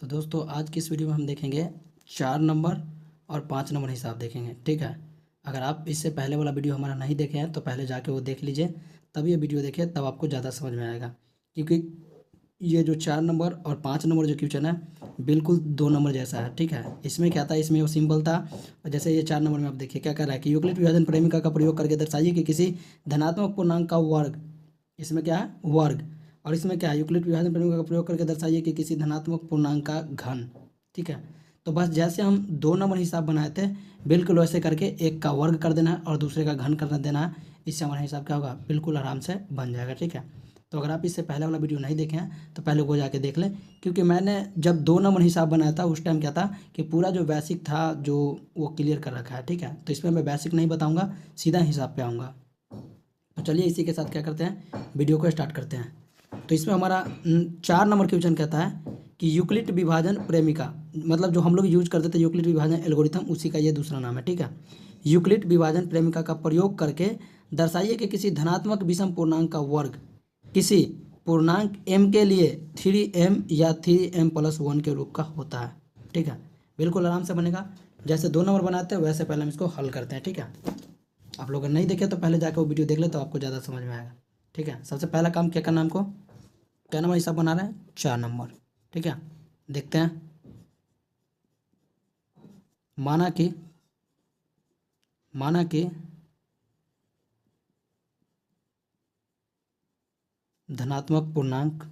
तो दोस्तों आज की इस वीडियो में हम देखेंगे 4 नंबर और 5 नंबर हिसाब देखेंगे। ठीक है, अगर आप इससे पहले वाला वीडियो हमारा नहीं देखे हैं तो पहले जाके वो देख लीजिए, तब ये वीडियो देखिए, तब आपको ज़्यादा समझ में आएगा। क्योंकि ये जो 4 नंबर और 5 नंबर जो क्वेश्चन है बिल्कुल 2 नंबर जैसा है। ठीक है, इसमें क्या था, इसमें वो सिंपल था। और जैसे ये 4 नंबर में आप देखिए क्या कर रहा है कि यूक्लिड विभाजन प्रेमिका का प्रयोग करके दर्शाइए कि किसी धनात्मक पूर्णांक का वर्ग, इसमें क्या है वर्ग, और इसमें क्या है यूक्लिड विभाजन प्रमेय का प्रयोग करके दर्शाइए कि किसी धनात्मक पूर्णांक का घन। ठीक है, तो बस जैसे हम 2 नंबर हिसाब बनाए थे बिल्कुल वैसे करके एक का वर्ग कर देना है और दूसरे का घन कर देना है। इससे हमारा हिसाब क्या होगा, बिल्कुल आराम से बन जाएगा। ठीक है, तो अगर आप इससे पहले वाला वीडियो नहीं देखे हैं तो पहले वो जाके देख लें, क्योंकि मैंने जब 2 नंबर हिसाब बनाया था उस टाइम क्या था कि पूरा जो बेसिक था जो वो क्लियर कर रखा है। ठीक है, तो इसमें मैं बेसिक नहीं बताऊँगा, सीधा हिसाब पे आऊँगा। तो चलिए इसी के साथ क्या करते हैं, वीडियो को स्टार्ट करते हैं। तो इसमें हमारा 4 नंबर क्वेश्चन कहता है कि यूक्लिड विभाजन प्रेमिका, मतलब जो हम लोग यूज करते थे यूक्लिड विभाजन एल्गोरिथम, उसी का ये दूसरा नाम है। ठीक है, यूक्लिड विभाजन प्रेमिका का प्रयोग करके दर्शाइए कि किसी धनात्मक विषम पूर्णांक का वर्ग किसी पूर्णांक m के लिए 3m या 3m+1 के रूप का होता है। ठीक है, बिल्कुल आराम से बनेगा, जैसे 2 नंबर बनाते हैं वैसे पहले हम इसको हल करते हैं। ठीक है, आप लोग अगर नहीं देखे तो पहले जाकर वो वीडियो देख ले तो आपको ज़्यादा समझ में आएगा। ठीक है, सबसे पहला काम क्या करना है हमको, क्या नंबर हिसाब बना रहे हैं, 4 नंबर। ठीक है, देखते हैं। माना कि धनात्मक पूर्णांक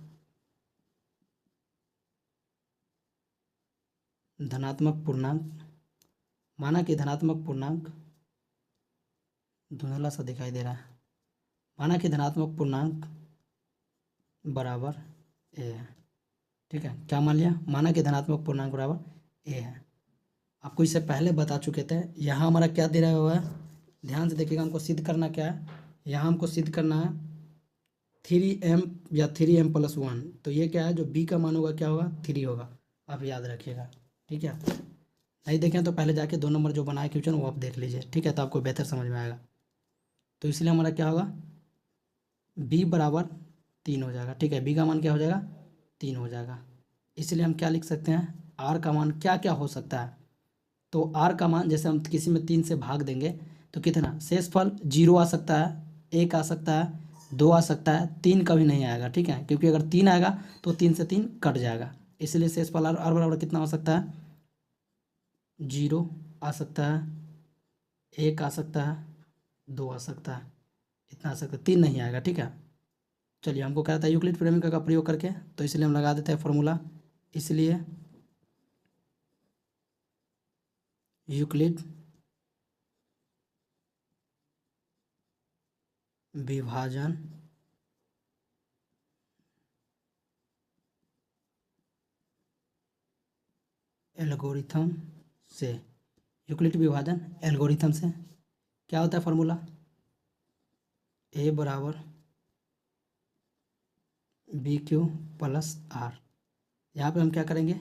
माना कि धनात्मक पूर्णांक धुंधला सा दिखाई दे रहा है। माना कि धनात्मक पूर्णांक बराबर ए है। ठीक है, क्या मान लिया, माना कि धनात्मक पूर्णांक बराबर ए है। आपको इससे पहले बता चुके थे। यहाँ हमारा क्या दे रहा हुआ है, ध्यान से देखिएगा, हमको सिद्ध करना क्या है, यहाँ हमको सिद्ध करना है 3m या 3m+1। तो ये क्या है, जो b का मान होगा क्या होगा, 3 होगा, आप याद रखिएगा। ठीक है, नहीं देखें तो पहले जाके 2 नंबर जो बनाए क्वेश्चन वो आप देख लीजिए। ठीक है, तो आपको बेहतर समझ में आएगा। तो इसलिए हमारा क्या होगा, b बराबर 3 हो जाएगा। ठीक है, b का मान क्या हो जाएगा, 3 हो जाएगा। इसलिए हम क्या लिख सकते हैं, r का मान क्या क्या हो सकता है। तो r का मान जैसे हम किसी में 3 से भाग देंगे तो कितना, शेषफल 0 आ सकता है, 1 आ सकता है, 2 आ सकता है, 3 कभी नहीं आएगा। ठीक है, क्योंकि अगर 3 आएगा तो 3 से 3 कट जाएगा। इसलिए शेषफल r बराबर कितना हो सकता है, 0 आ सकता है, 1 आ सकता है, 2 आ सकता है, इतना आ सकता है, 3 नहीं आएगा। ठीक है, चलिए हमको क्या था, यूक्लिड प्रेमिका का प्रयोग करके, तो इसलिए हम लगा देते हैं फॉर्मूला। इसलिए यूक्लिड विभाजन एल्गोरिथम से, यूक्लिड विभाजन एल्गोरिथम से क्या होता है फॉर्मूला, a बराबर BQ+R। यहाँ पे हम क्या करेंगे,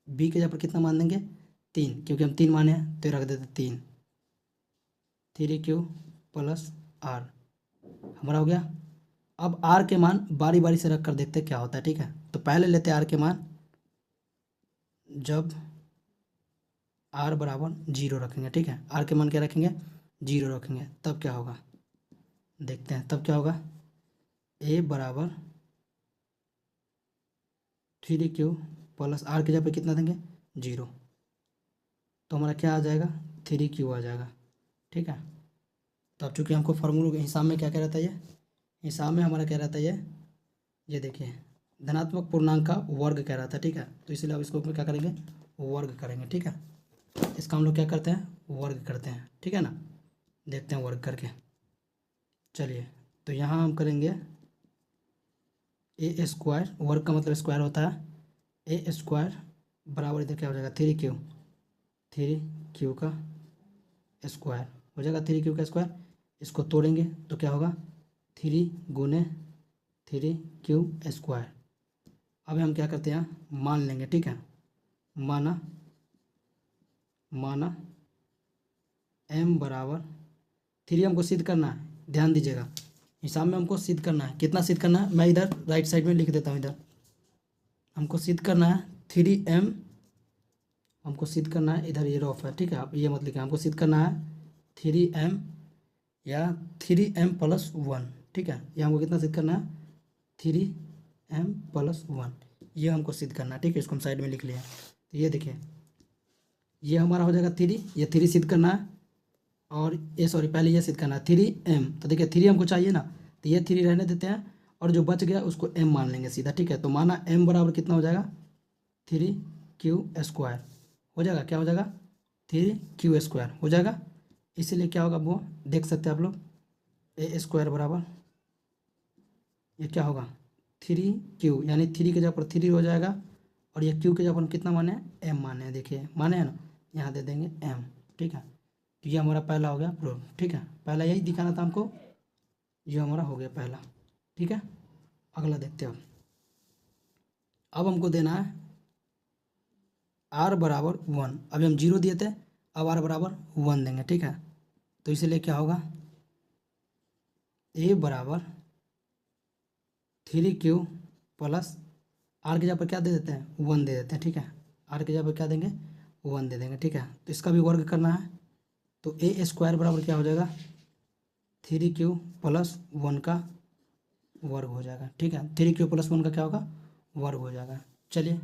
b के जगह पर कितना मान देंगे, 3, क्योंकि हम 3 माने हैं तो रख देते 3, 3Q+R हमारा हो गया। अब r के मान बारी बारी से रख कर देखते क्या होता है। ठीक है, तो पहले लेते हैं r के मान, जब r बराबर 0 रखेंगे। ठीक है, r के मान क्या रखेंगे, 0 रखेंगे, तब क्या होगा देखते हैं। तब क्या होगा, a बराबर 3Q+R के जगह पे कितना देंगे, 0, तो हमारा क्या आ जाएगा, 3Q आ जाएगा। ठीक है, तो अब चूँकि हमको फार्मूलों के हिसाब में क्या कह रहता है, ये हिसाब में हमारा क्या रहता है, ये देखिए धनात्मक पूर्णांक का वर्ग कह रहा था। ठीक है, तो इसलिए अब इसको क्या करेंगे, वर्ग करेंगे। ठीक है, इसका हम लोग क्या करते हैं, वर्ग करते हैं। ठीक है ना, देखते हैं वर्ग करके। चलिए, तो यहाँ हम करेंगे ए स्क्वायर, वर्ग का मतलब स्क्वायर होता है, ए स्क्वायर बराबर इधर क्या हो जाएगा, 3Q का स्क्वायर हो जाएगा, 3Q का स्क्वायर। इसको तोड़ेंगे तो क्या होगा, 3 गुने 3Q²। अब हम क्या करते हैं, मान लेंगे। ठीक है, माना m बराबर 3 हमको सिद्ध करना है, ध्यान दीजिएगा, हिसाब में हमको सिद्ध करना है। कितना सिद्ध करना है, मैं इधर राइट साइड में लिख देता हूँ, इधर हमको सिद्ध करना है 3m हमको सिद्ध करना है, इधर ये रफ है, ठीक है, आप ये मत लिखें, हमको सिद्ध करना है 3m या 3m+1, ठीक है, ये हमको कितना सिद्ध करना है 3m+1, ये हमको सिद्ध करना है, ठीक है, इसको हम साइड में लिख लिया। तो ये देखिए ये हमारा हो जाएगा 3, ये 3 सिद्ध करना है, और ये सॉरी पहले ये सिद्ध करना है 3m, तो देखिए 3 हमको चाहिए ना, तो ये 3 रहने देते हैं और जो बच गया उसको m मान लेंगे सीधा, ठीक है। तो माना m बराबर कितना हो जाएगा 3q² हो जाएगा, क्या हो जाएगा 3q² हो जाएगा। इसीलिए क्या होगा वो देख सकते हैं आप लोग, a² बराबर ये क्या होगा 3q, यानी 3 के जगह पर 3 हो जाएगा, और ये q के जगह पर कितना माने हैं m माने हैं, देखिए माने हैं ना, यहाँ दे देंगे m, ठीक है। तो ये हमारा पहला हो गया प्रूफ, ठीक है, पहला यही दिखाना था हमको, ये हमारा हो गया पहला, ठीक है। अगला देखते हैं, अब हमको देना है r बराबर 1, अभी हम 0 दिए थे, अब r बराबर 1 देंगे, ठीक है। तो इसलिए क्या होगा a बराबर 3q प्लस r की जगह पर क्या दे देते हैं 1 दे देते हैं, ठीक है, r की जगह पर क्या देंगे 1 दे देंगे, ठीक है। तो इसका भी वर्ग करना है, तो a² बराबर क्या हो जाएगा 3q प्लस 1 का वर्ग हो जाएगा, ठीक है, 3q प्लस 1 का क्या होगा वर्ग हो जाएगा। चलिए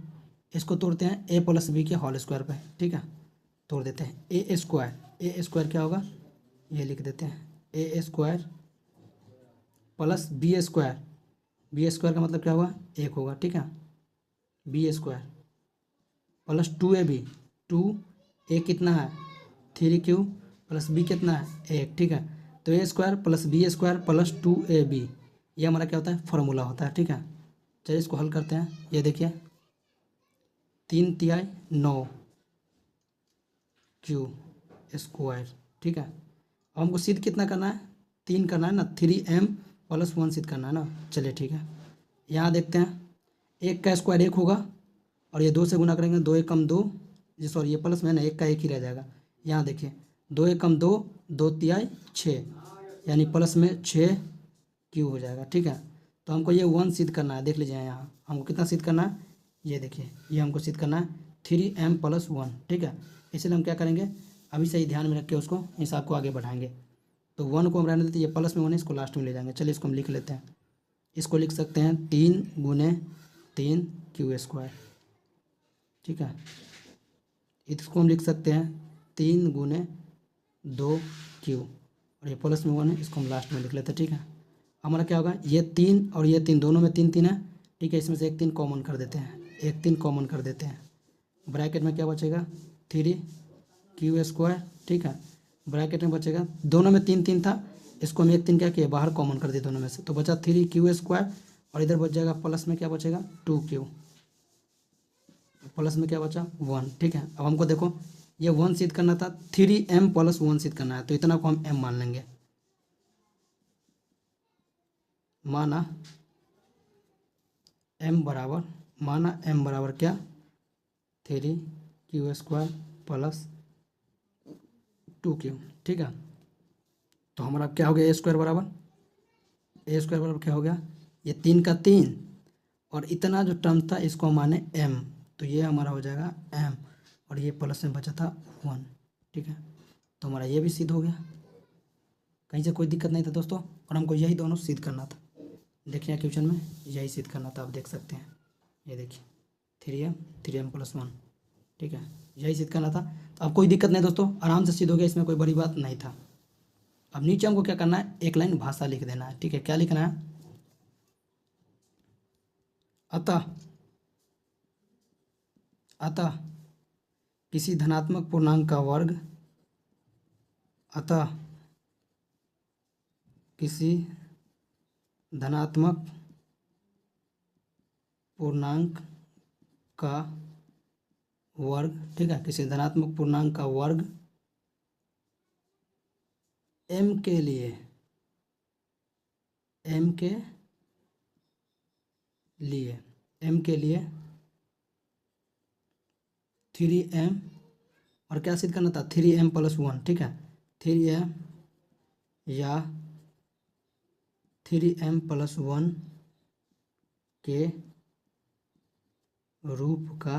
इसको तोड़ते हैं a प्लस b के होल स्क्वायर पे, ठीक है, तोड़ देते हैं a² क्या होगा ये लिख देते हैं a² प्लस b² का मतलब क्या होगा 1 होगा, ठीक है, b² प्लस 2ab, 2a कितना है 3q प्लस b कितना है 1, ठीक है। तो a² plus b² plus 2ab ये हमारा क्या होता है फॉर्मूला होता है, ठीक है। चलिए इसको हल करते हैं, ये देखिए 3 तिहाई 9 q², ठीक है। अब हमको सिद्ध कितना करना है 3 करना है ना, 3m+1 सिद्ध करना है ना। चलिए ठीक है, यहाँ देखते हैं 1 का स्क्वायर 1 होगा, और ये 2 से गुना करेंगे, 2 एकम 2, जी सॉरी ये प्लस में ना 1 का 1 ही रह जाएगा। यहाँ देखिए 2 एकम 2, 2 तिहाई 6, यानी प्लस में 6q हो जाएगा, ठीक है। तो हमको ये 1 सिद्ध करना है, देख लीजिए यहाँ हमको कितना सिद्ध करना है, ये देखिए ये हमको सिद्ध करना है 3m+1, ठीक है। इसलिए हम क्या करेंगे अभी से ही ध्यान में रख के उसको हिसाब को आगे बढ़ाएंगे। तो 1 को हम रहने देते, ये प्लस में 1 है, इसको लास्ट में ले जाएंगे। चलिए इसको हम लिख लेते हैं, इसको लिख सकते हैं 3 गुने 3q², ठीक है। इसको हम लिख सकते हैं 3 गुने 2q, और ये प्लस में 1 है, इसको हम लास्ट में लिख लेते हैं, ठीक है। हमारा क्या होगा ये 3 और ये 3 दोनों में 3 3 है, ठीक है, इसमें से एक 3 कॉमन कर देते हैं, एक 3 कॉमन कर देते हैं, ब्रैकेट में क्या बचेगा 3q², ठीक है। ब्रैकेट में बचेगा, दोनों में 3 3 था, इसको हम एक 3 क्या किए बाहर कॉमन कर दिए दोनों में से, तो बचा 3q², और इधर बच जाएगा प्लस में क्या बचेगा 2q, प्लस में क्या बचा 1, ठीक है। अब हमको देखो ये 1 सिद्ध करना था, 3m+1 सिद्ध करना है, तो इतना को हम m मान लेंगे। माना m बराबर क्या 3q² प्लस 2q, ठीक है। तो हमारा क्या हो गया a² बराबर क्या हो गया ये 3 का 3, और इतना जो टर्म था इसको माने m, तो ये हमारा हो जाएगा m, और ये प्लस में बचा था 1, ठीक है। तो हमारा ये भी सिद्ध हो गया, कहीं से कोई दिक्कत नहीं था दोस्तों, और हमको यही दोनों सिद्ध करना था। देखिए क्वेश्चन में यही सिद्ध करना था, आप देख सकते हैं, ये देखिए 3m+1, ठीक है, यही सिद्ध करना था। तो अब कोई दिक्कत नहीं दोस्तों, आराम से सिद्ध हो गया, इसमें कोई बड़ी बात नहीं था। अब नीचे हमको क्या करना है एक लाइन भाषा लिख देना है, ठीक है। क्या लिखना है अतः किसी धनात्मक पूर्णांक का वर्ग, अतः किसी धनात्मक पूर्णांक का वर्ग, ठीक है, किसी धनात्मक पूर्णांक का वर्ग m के लिए 3m, और क्या सिद्ध करना था 3m+1, ठीक है, 3m या 3m+1 के रूप का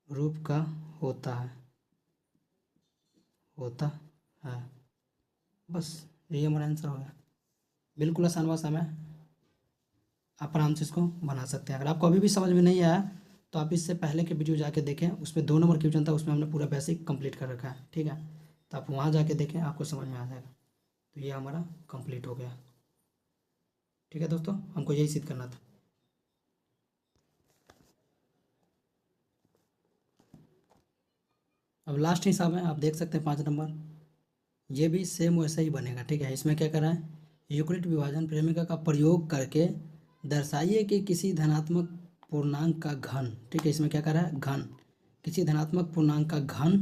रूप का होता है, होता है। बस यही हमारा आंसर हो गया। बिल्कुल आसान भाषा में आप आराम से इसको बना सकते हैं। अगर आपको अभी भी समझ में नहीं आया तो आप इससे पहले के वीडियो जाके देखें, उसमें 2 नंबर क्वेश्चन था, उसमें हमने पूरा बेसिक कंप्लीट कर रखा है, ठीक है। तो आप वहाँ जाके देखें, आपको समझ में आ जाएगा। तो ये हमारा कंप्लीट हो गया, ठीक है दोस्तों, हमको यही सिद्ध करना था। अब लास्ट हिसाब है, आप देख सकते हैं 5 नंबर, ये भी सेम वैसा ही बनेगा, ठीक है। इसमें क्या कर रहा है, यूक्लिड विभाजन प्रेमिका का प्रयोग करके दर्शाइए कि किसी धनात्मक पूर्णांक का घन, ठीक है। इसमें क्या कर रहा है, घन, किसी धनात्मक पूर्णांक का घन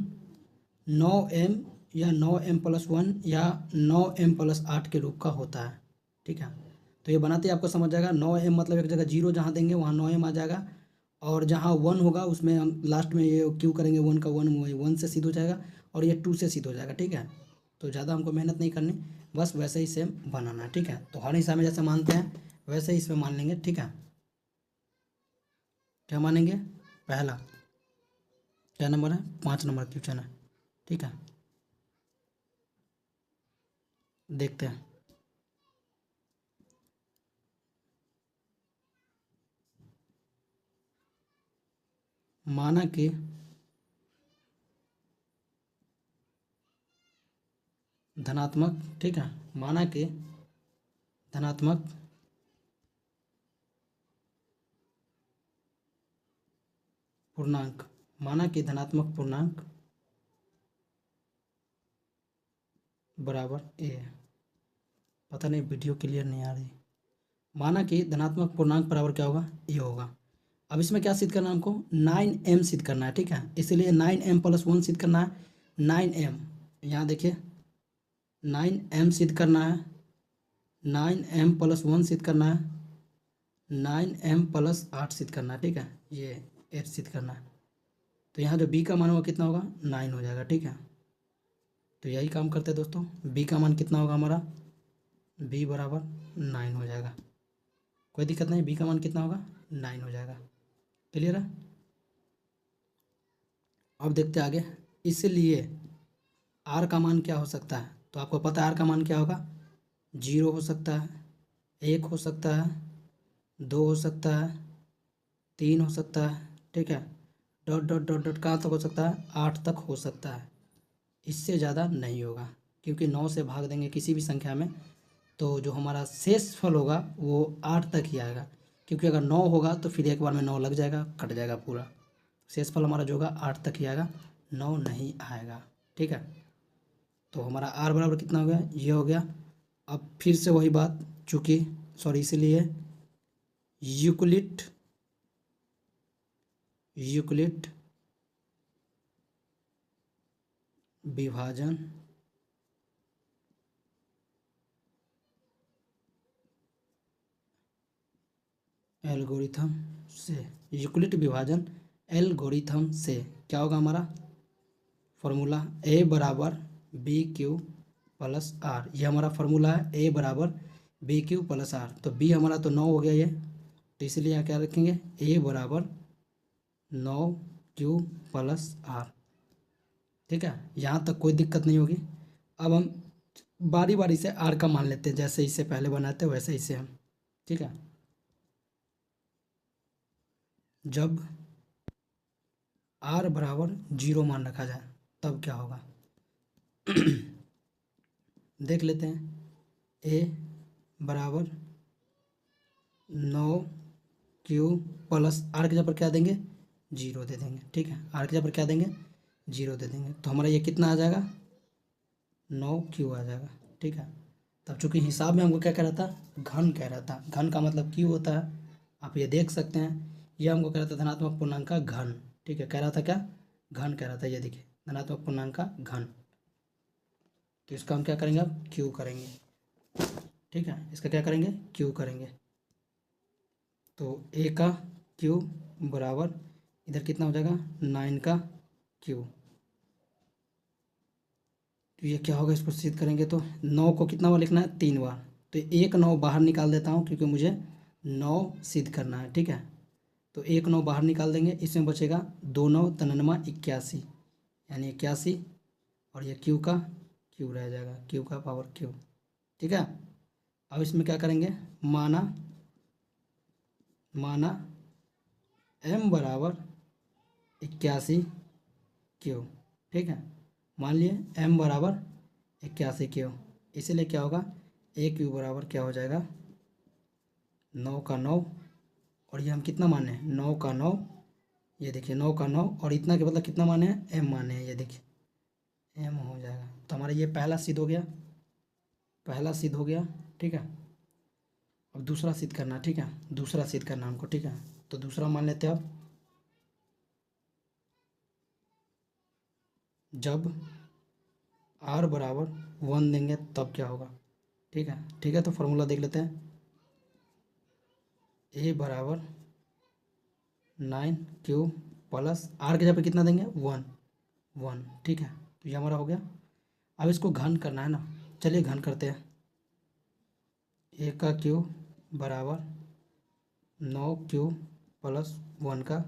9m या 9m+1 या 9m+8 के रूप का होता है, ठीक है। तो ये बनाते ही आपको समझ जाएगा, 9m मतलब एक जगह जीरो जहाँ देंगे वहाँ 9m आ जाएगा, और जहाँ 1 होगा उसमें हम लास्ट में ये क्यू करेंगे, 1 का 1 1 से सिद्ध हो जाएगा, और ये 2 से सिद्ध हो जाएगा, ठीक है। तो ज़्यादा हमको मेहनत नहीं करनी, बस वैसे ही सेम बनाना है, ठीक है। तो हर हिसाब में जैसे मानते हैं वैसे ही इसमें मान लेंगे, ठीक है। क्या मानेंगे, पहला क्या नंबर है, 5 नंबर क्वेश्चन है, ठीक है। देखते हैं, माना कि धनात्मक, ठीक है, माना कि धनात्मक पूर्णांक, माना कि धनात्मक पूर्णांक बराबर ए है। पता नहीं वीडियो क्लियर नहीं आ रही। माना कि धनात्मक पूर्णांक बराबर क्या होगा, ए होगा। अब इसमें क्या सिद्ध करना है हमको, 9m सिद्ध करना है, ठीक है। इसीलिए 9m+1 सिद्ध करना है, 9m, यहाँ देखिए 9m सिद्ध करना है, 9m+1 सिद्ध करना है, 9m+8 सिद्ध करना है, ठीक है। ये 8 सिद्ध करना है। तो यहाँ जो b का मान होगा कितना होगा, 9 हो जाएगा, ठीक है। तो यही काम करते हैं दोस्तों, b का मान कितना होगा हमारा, b बराबर 9 हो जाएगा। कोई दिक्कत नहीं, b का मान कितना होगा, 9 हो जाएगा। क्लियर है। अब देखते हैं आगे, इसलिए r का मान क्या हो सकता है, तो आपको पता है r का मान क्या होगा, 0 हो सकता है, 1 हो सकता है, 2 हो सकता है, 3 हो सकता है, ठीक है। डॉट डॉट डॉट डॉट कहाँ तक हो सकता है, 8 तक हो सकता है। इससे ज़्यादा नहीं होगा, क्योंकि 9 से भाग देंगे किसी भी संख्या में तो जो हमारा शेष फल होगा वो 8 तक ही आएगा, क्योंकि अगर 9 होगा तो फिर एक बार में 9 लग जाएगा, कट जाएगा पूरा। शेष फल हमारा जो होगा 8 तक ही आएगा, 9 नहीं आएगा, ठीक है। तो हमारा आर बराबर कितना हो गया, ये हो गया। अब फिर से वही बात, चूँकि सॉरी इसलिए यूक्लिड विभाजन एल्गोरिथम से, यूक्लिड विभाजन एल्गोरिथम से क्या होगा हमारा फॉर्मूला, ए बराबर बी क्यू प्लस आर। ये हमारा फॉर्मूला है, ए बराबर बी क्यू प्लस आर। तो बी हमारा तो 9 हो गया ये, तो इसलिए यहाँ क्या रखेंगे, ए बराबर 9q प्लस आर, ठीक है। यहाँ तक कोई दिक्कत नहीं होगी। अब हम बारी बारी से आर का मान लेते हैं, जैसे इससे पहले बनाते हैं वैसे इसे हम, ठीक है। जब आर बराबर 0 मान रखा जाए तब क्या होगा, देख लेते हैं। ए बराबर 9q प्लस आर के जगह पर क्या देंगे, 0 दे देंगे, ठीक है। आर के जगह पर क्या देंगे, 0 दे देंगे। तो हमारा ये कितना आ जाएगा, 9q आ जाएगा, ठीक है। तब चूंकि हिसाब में हमको क्या कह रहा था, घन कह रहा था। घन का मतलब q होता है, आप ये देख सकते हैं। ये हमको कह रहा था धनात्मक पूर्णांक का घन, ठीक है। कह रहा था क्या, घन कह रहा था, ये देखिए धनात्मक पूर्णांक का घन। तो इसका हम क्या करेंगे, अब q करेंगे, ठीक है। इसका क्या करेंगे, q करेंगे। तो a का q बराबर इधर कितना हो जाएगा, 9 का q। तो ये क्या होगा, इसको सिद्ध करेंगे तो 9 को कितना बार लिखना है, 3 बार। तो एक 9 बाहर निकाल देता हूँ, क्योंकि मुझे 9 सिद्ध करना है, ठीक है। तो 1 9 बाहर निकाल देंगे, इसमें बचेगा 2 9 तननमा 81, यानी 81, और ये क्यू का क्यू रह जाएगा, क्यू का पावर क्यू। ठीक है, अब इसमें क्या करेंगे, माना m बराबर 81 क्यू। ठीक है, मान लिए m बराबर 81 क्यू, इसीलिए क्या होगा, ए क्यू बराबर क्या हो जाएगा, 9 का 9, और ये हम कितना माने हैं, 9 का 9, ये देखिए 9 का 9, और इतना के मतलब कितना माने हैं, m माने हैं, ये देखिए m हो जाएगा। तो हमारा ये पहला सिद्ध हो गया, पहला सिद्ध हो गया। ठीक है, अब दूसरा सिद्ध करना। ठीक है, दूसरा सिद्ध करना हमको। ठीक है, तो दूसरा मान लेते हैं अब, जब r बराबर 1 देंगे तब क्या होगा। ठीक है, ठीक है, तो फॉर्मूला देख लेते हैं, a बराबर 9q प्लस r के जगह पे कितना देंगे, 1। ठीक है, तो ये हमारा हो गया। अब इसको घन करना है ना, चलिए घन करते हैं। a का क्यू बराबर 9q प्लस 1 का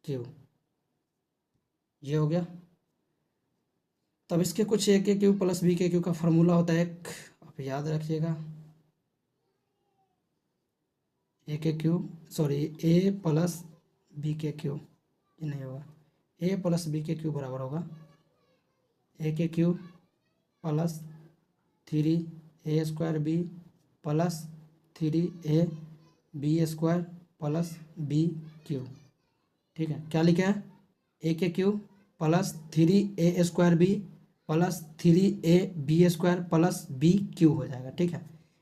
क्यू, ये हो गया। तब इसके कुछ ए के क्यू प्लस बी के क्यू का फार्मूला होता है एक, आप याद रखिएगा, ए के cube, sorry a plus b के क्यू, ये नहीं होगा, ए प्लस बी के क्यू बराबर होगा ए के cube plus 3a² b plus 3a b square plus b cube. ठीक है, क्या लिखा है, ए के cube plus 3a² b plus 3ab² plus b cube हो जाएगा। ठीक है,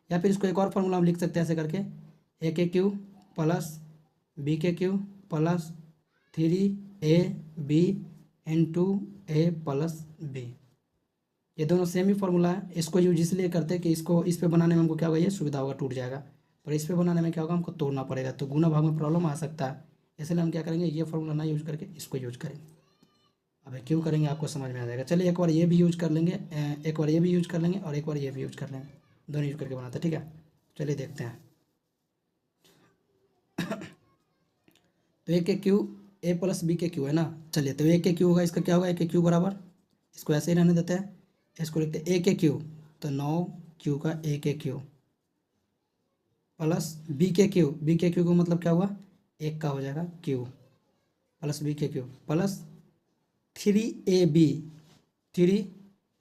या फिर इसको एक और फॉर्मूला हम लिख सकते हैं ऐसे करके, ए के क्यू प्लस बी के क्यू प्लस 3ab इंटू ए प्लस बी। ये दोनों सेम ही फॉर्मूला है, इसको यूज इसलिए करते हैं कि इसको इस पे बनाने में हमको क्या होगा, ये सुविधा होगा, टूट जाएगा, पर इस पे बनाने में क्या होगा, हमको तोड़ना पड़ेगा, तो गुना भाग में प्रॉब्लम आ सकता है, इसलिए हम क्या करेंगे, ये फॉर्मूला ना यूज करके इसको यूज करेंगे। अब क्यों करेंगे आपको समझ में आ जाएगा। चलिए एक बार ये भी यूज कर लेंगे, एक बार ये भी यूज कर लेंगे और एक बार ये भी यूज कर लेंगे, दोनों यूज करके बनाते हैं। ठीक है, चलिए देखते हैं। तो ए के क्यू ए प्लस बी के क्यू है ना, चलिए तो ए के क्यू होगा, इसका क्या होगा, ए के क्यू बराबर, इसको ऐसे ही रहने देते हैं, इसको लिखते हैं ए के क्यू, तो 9q का ए के क्यू प्लस बी के क्यू को मतलब क्या हुआ, 1 का हो जाएगा क्यू प्लस बी के क्यू प्लस 3ab, 3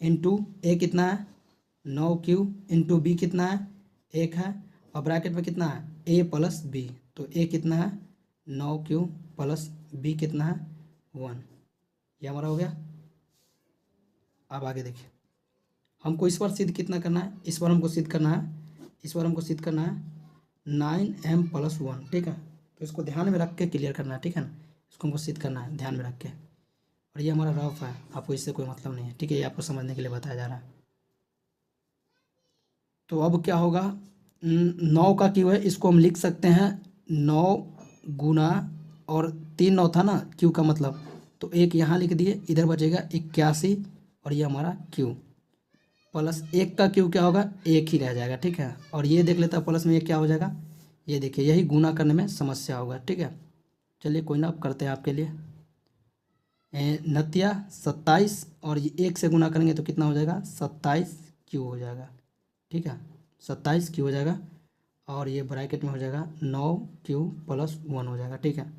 इंटू ए कितना है 9q इंटू बी कितना है 1 है, और ब्रैकेट में कितना है ए प्लस बी, तो ए कितना है 9q प्लस बी कितना है 1, ये हमारा हो गया। अब आगे देखिए, हमको इस बार सिद्ध कितना करना है, इस बार हमको सिद्ध करना है, इस बार हमको सिद्ध करना है 9m प्लस 1। ठीक है, तो इसको ध्यान में रख के क्लियर करना है। ठीक है ना, इसको हमको सिद्ध करना है ध्यान में रख के, और ये हमारा रफ है, आपको इससे कोई मतलब नहीं है। ठीक है, ये आपको समझने के लिए बताया जा रहा है। तो अब क्या होगा, 9 का क्यू है, इसको हम लिख सकते हैं 9 गुना, और 3 9 था ना क्यू का मतलब, तो एक यहाँ लिख दिए, इधर बचेगा 81, और ये हमारा क्यू प्लस 1 का क्यू क्या होगा, 1 ही रह जाएगा। ठीक है, और ये देख लेता प्लस में ये क्या हो जाएगा, ये देखिए यही गुना करने में समस्या होगा। ठीक है, चलिए कोई ना, अब करते हैं आपके लिए, 27, और ये 1 से गुना करेंगे तो कितना हो जाएगा, 27 क्यू हो जाएगा। ठीक है, 27 क्यू हो जाएगा, और ये ब्रैकेट में हो जाएगा 9q प्लस 1 हो जाएगा। ठीक है,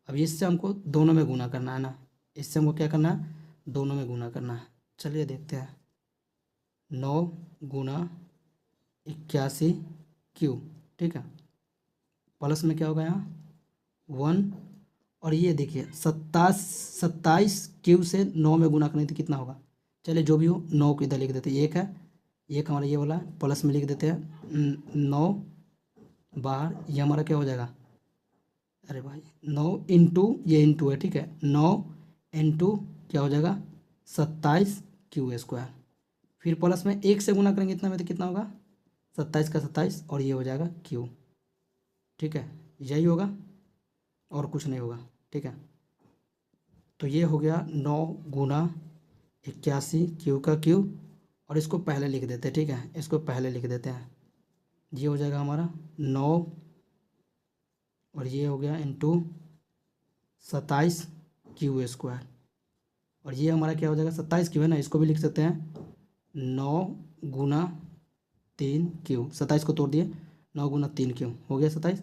अब इससे हमको दोनों में गुना करना है ना, इससे हमको क्या करना है, दोनों में गुना करना है। चलिए देखते हैं, 9 गुना 81q। ठीक है, प्लस में क्या होगा यहाँ 1, और ये देखिए 27 क्यू से 9 में गुना करें तो कितना होगा, चलिए जो भी हो 9 को इधर लिख देते हैं, 1 है, 1 हमारा ये वाला प्लस में लिख देते हैं 9 बाहर, ये हमारा क्या हो जाएगा, अरे भाई 9 इंटू, ये इंटू है। ठीक है, 9 इंटू क्या हो जाएगा 27q², फिर प्लस में 1 से गुना करेंगे इतना में तो कितना होगा 27 का 27, और ये हो जाएगा q। ठीक है, यही होगा और कुछ नहीं होगा। ठीक है, तो ये हो गया 9 गुना 81q का q, और इसको पहले लिख देते हैं। ठीक है, इसको पहले लिख देते हैं, ये हो जाएगा हमारा 9 और ये हो गया इंटू 27 क्यू स्क्वायर। और ये हमारा क्या हो जाएगा, 27 क्यू है ना, इसको भी लिख सकते हैं 9 गुना 3 क्यू। 27 को तोड़ दिए, 9 गुना 3 क्यू हो गया 27।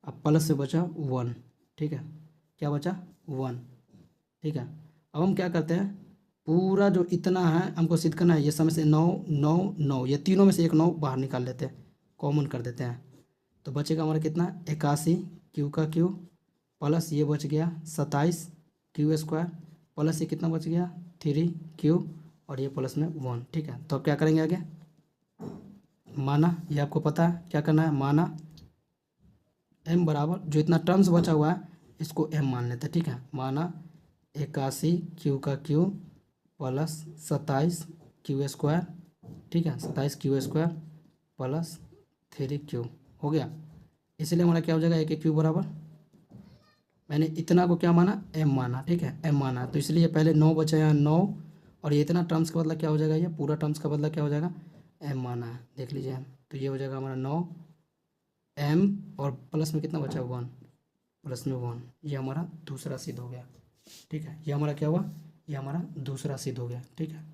अब प्लस से बचा 1, ठीक है, क्या बचा 1, ठीक है। अब हम क्या करते हैं, पूरा जो इतना है हमको सिद्ध करना है, ये समय से 9 9 9, ये तीनों में से एक 9 बाहर निकाल लेते हैं, कॉमन कर देते हैं, तो बचेगा हमारा कितना 81 क्यू का क्यू, प्लस ये बच गया 27 क्यू स्क्वायर, प्लस ये कितना बच गया 3 क्यू, और ये प्लस में 1, ठीक है। तो अब क्या करेंगे आगे, माना, ये आपको पता है क्या करना है, माना m बराबर जो इतना टर्म्स बचा हुआ है इसको m मान लेते हैं, ठीक है। माना 81 क्यू का क्यू प्लस 27 क्यू स्क्वायर, ठीक है, 27 क्यू स्क्वायर प्लस 3 क्यू हो गया। इसलिए हमारा क्या हो जाएगा, एक क्यू बराबर, मैंने इतना को क्या माना m माना, ठीक है, m माना, तो इसलिए पहले 9 बचा यहाँ 9, और ये इतना टर्म्स का बदला क्या हो जाएगा, ये पूरा टर्म्स का बदला क्या हो जाएगा, m माना है, देख लीजिए, तो ये हो जाएगा हमारा 9 m, और प्लस में कितना बचा 1, प्लस में 1, ये हमारा दूसरा सिद्ध हो गया, ठीक है। ये हमारा क्या हुआ, ये हमारा दूसरा सिद्ध हो गया, ठीक है।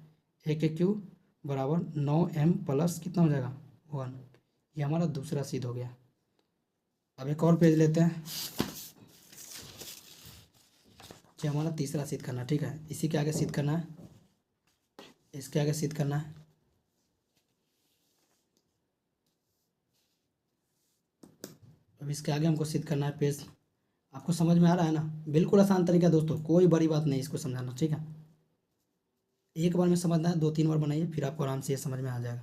एक क्यू बराबर 9m प्लस कितना हो जाएगा 1, ये हमारा दूसरा सिद्ध हो गया। अब एक और पेज लेते हैं, ये हमारा तीसरा सिद्ध करना, ठीक है। इसी के आगे सिद्ध करना है, इसके आगे सिद्ध करना है, अब इसके आगे हमको सिद्ध करना है। पेज आपको समझ में आ रहा है ना, बिल्कुल आसान तरीका है दोस्तों, कोई बड़ी बात नहीं इसको समझाना, ठीक है। एक बार में समझना है, 2-3 बार बनाइए, फिर आपको आराम से ये समझ में आ जाएगा।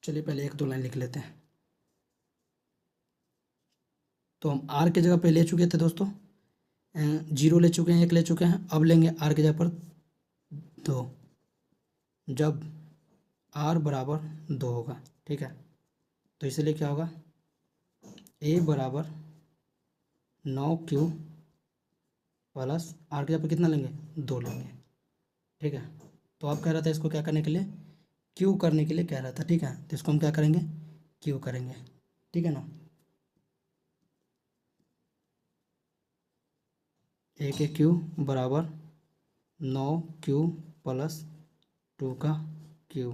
चलिए पहले 1-2 लाइन लिख लेते हैं। तो हम आर के जगह पे ले चुके थे दोस्तों, 0 ले चुके हैं, 1 ले चुके हैं, अब लेंगे आर के जगह पर 2, जब आर बराबर 2 होगा, ठीक है। तो इसलिए क्या होगा, ए बराबर 9 क्यू प्लस आर के जगह पर कितना लेंगे 2 लेंगे, ठीक है। तो आप कह रहा था इसको क्या करने के लिए, क्यू करने के लिए कह रहा था, ठीक है। तो इसको हम क्या करेंगे, क्यू करेंगे, ठीक है ना। एक क्यू बराबर 9 क्यू प्लस 2 का क्यू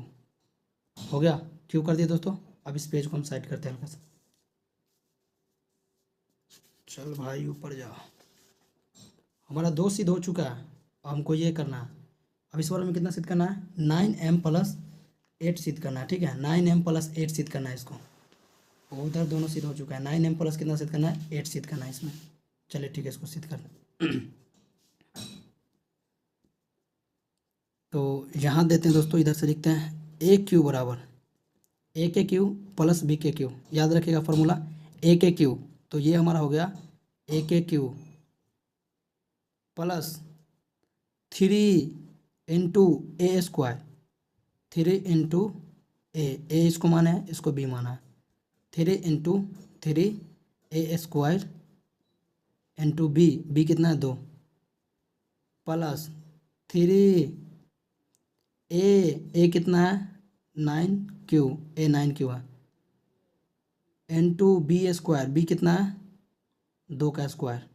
हो गया, क्यू कर दिया दोस्तों। अब इस पेज को हम साइड करते हैं हल्का सा, चल भाई ऊपर जाओ। हमारा 2 सिद्ध हो चुका है, अब हमको ये करना है, अब इस बार में कितना सिद्ध करना है, 9m प्लस 8 सिद्ध करना है, ठीक है। 9m प्लस 8 सिद्ध करना है इसको, उधर दोनों सिद्ध हो चुका है, 9m प्लस कितना सिद्ध करना है 8 सिद्ध करना है इसमें। चलिए ठीक है, इसको सिद्ध करना तो यहाँ देते हैं दोस्तों, इधर से लिखते हैं ए क्यू बराबर ए के क्यू प्लस बी के क्यू, याद रखिएगा फॉर्मूला ए के क्यू, तो ये हमारा हो गया ए के क्यू प्लस 3 इंटू ए स्क्वायर, 3 इंटू ए इसको माना है, इसको बी माना है, 3 into 3 a square into B कितना है 2, प्लस 3 ए कितना है 9 क्यू, ए 9 क्यू है, इंटू बी स्क्वायर, बी कितना है 2 का स्क्वायर,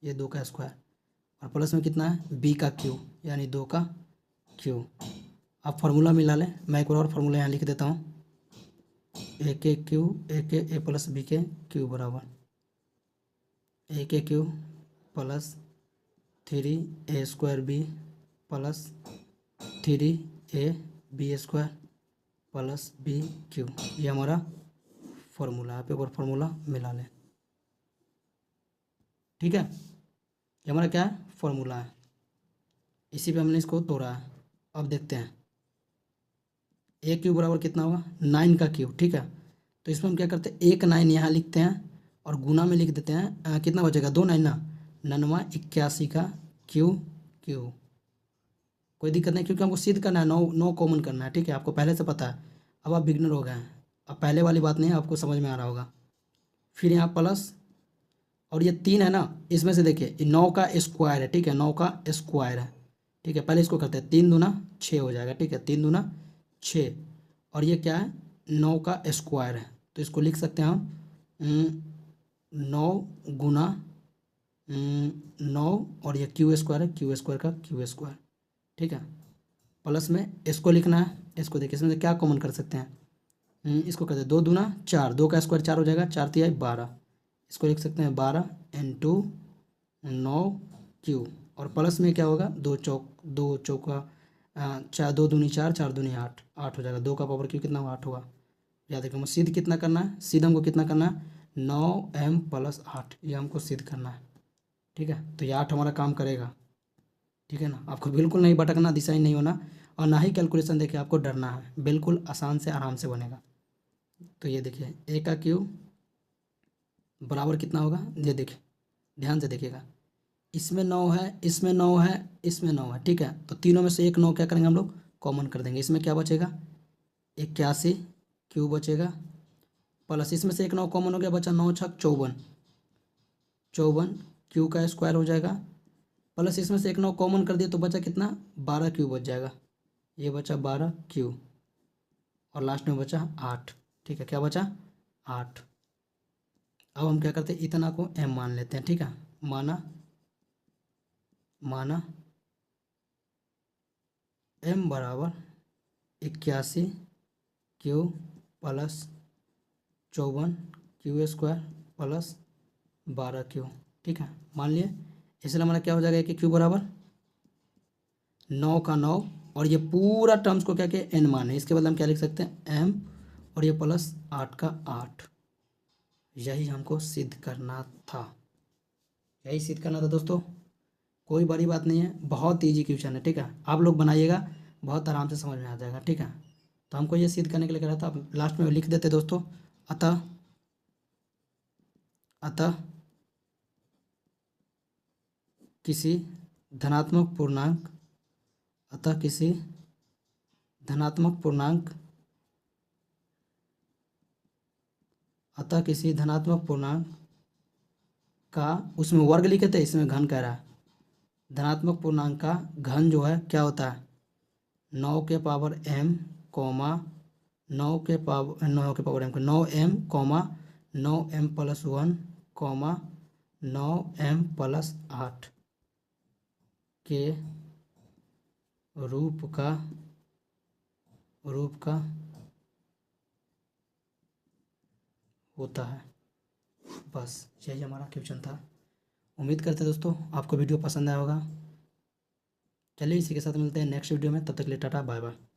ये 2 का स्क्वायर, और प्लस में कितना है बी का क्यू, यानी 2 का क्यू। आप फार्मूला मिला लें, मैं एक बार और फार्मूला यहाँ लिख देता हूँ, ए के क्यू ए प्लस बी के क्यू बराबर ए के cube plus 3 a square b plus 3 a b square plus b cube, ये हमारा फार्मूला है। आप एक बार फार्मूला मिला लें, ठीक है। ये हमारा क्या है फार्मूला है, इसी पे हमने इसको तोड़ा है। अब देखते हैं ए क्यू बराबर कितना होगा 9 का क्यू, ठीक है। तो इसमें हम क्या करते हैं, 1 9 यहाँ लिखते हैं और गुना में लिख देते हैं, कितना बचेगा 2 9 ना, 9 81 का क्यू क्यू, कोई दिक्कत नहीं, क्योंकि हमको सिद्ध करना है, 9 कॉमन करना है, ठीक है। आपको पहले से पता है, अब आप बिगनर हो गए हैं, अब पहले वाली बात नहीं है, आपको समझ में आ रहा होगा। फिर यहाँ प्लस, और ये 3 है ना, इसमें से देखिए 9 का स्क्वायर है, ठीक है, 9 का स्क्वायर है, ठीक है। पहले इसको करते हैं, 3 दूना 6 हो जाएगा, ठीक है, 3 दूना 6, और ये क्या है 9 का स्क्वायर है, तो इसको लिख सकते हैं हम 9 गुना 9, और ये क्यू स्क्वायर है, क्यू स्क्वायर का क्यू स्क्वायर, ठीक है। प्लस में इसको लिखना है, इसको देखिए इसमें से क्या कॉमन कर सकते हैं, इसको कहते हैं 2 दूना 4, 2 का स्क्वायर 4 हो जाएगा, 4 तिहाई 12, इसको लिख सकते हैं 12 इंटू 9 क्यू, और प्लस में क्या होगा 2 चौका 4, 2 दूनी 4, 4 दूनी 8, 8 हो जाएगा, 2 का पावर क्यू कितना हुआ 8 हुआ। याद रखिए सिद्ध कितना करना है, सिद्ध हमको कितना करना है 9m + 8, ये हमको सिद्ध करना है, ठीक है। तो ये 8 हमारा काम करेगा, ठीक है ना। आपको बिल्कुल नहीं भटकना, दिशाहीन नहीं होना, और ना ही कैलकुलेशन देखिए आपको डरना है, बिल्कुल आसान से आराम से बनेगा। तो ये देखिए a का क्यूब बराबर कितना होगा, ये देखिए ध्यान से देखिएगा, इसमें 9 है, इसमें 9 है, इसमें 9 है, ठीक है। तो तीनों में से एक 9 क्या करेंगे हम लोग कॉमन कर देंगे, इसमें क्या बचेगा 81 क्यू बचेगा, प्लस इसमें से एक 9 कॉमन हो गया, बचा 9 छक 54, 54 क्यू का स्क्वायर हो जाएगा, प्लस इसमें से एक 9 कॉमन कर दिए तो बचा कितना 12 क्यू बच जाएगा, ये बचा 12 क्यू, और लास्ट में बचा 8, ठीक है। क्या बचा 8। अब हम क्या करते हैं इतना को m मान लेते हैं, ठीक है। माना m बराबर 81 Q plus 54 Q square plus 12 Q, ठीक है। मान लिए, इसलिए हमारा क्या हो जाएगा कि क्यू बराबर 9 का 9, और ये पूरा टर्म्स को क्या किया n माने, इसके बदले हम क्या लिख सकते हैं m, और ये प्लस 8 का 8, यही हमको सिद्ध करना था, यही सिद्ध करना था दोस्तों। कोई बड़ी बात नहीं है, बहुत ईजी क्वेश्चन है, ठीक है। आप लोग बनाइएगा, बहुत आराम से समझ में आ जाएगा, ठीक है। तो हमको ये सिद्ध करने के लिए कह रहा था, आप लास्ट में लिख देते दोस्तों, अतः किसी धनात्मक पूर्णांक, अतः किसी धनात्मक पूर्णांक, अतः किसी धनात्मक पूर्णांक का, उसमें वर्ग लिखे थे, इसमें घन कह रहा है, धनात्मक पूर्णांक का घन जो है क्या होता है 9 के पावर m, 9 के power m, 9m, 9m + 1, 9m + 8 के रूप का होता है। बस यही हमारा क्वेश्चन था। उम्मीद करते हैं दोस्तों आपको वीडियो पसंद आया होगा। चलिए इसी के साथ मिलते हैं नेक्स्ट वीडियो में, तब तक के लिए टाटा बाय बाय।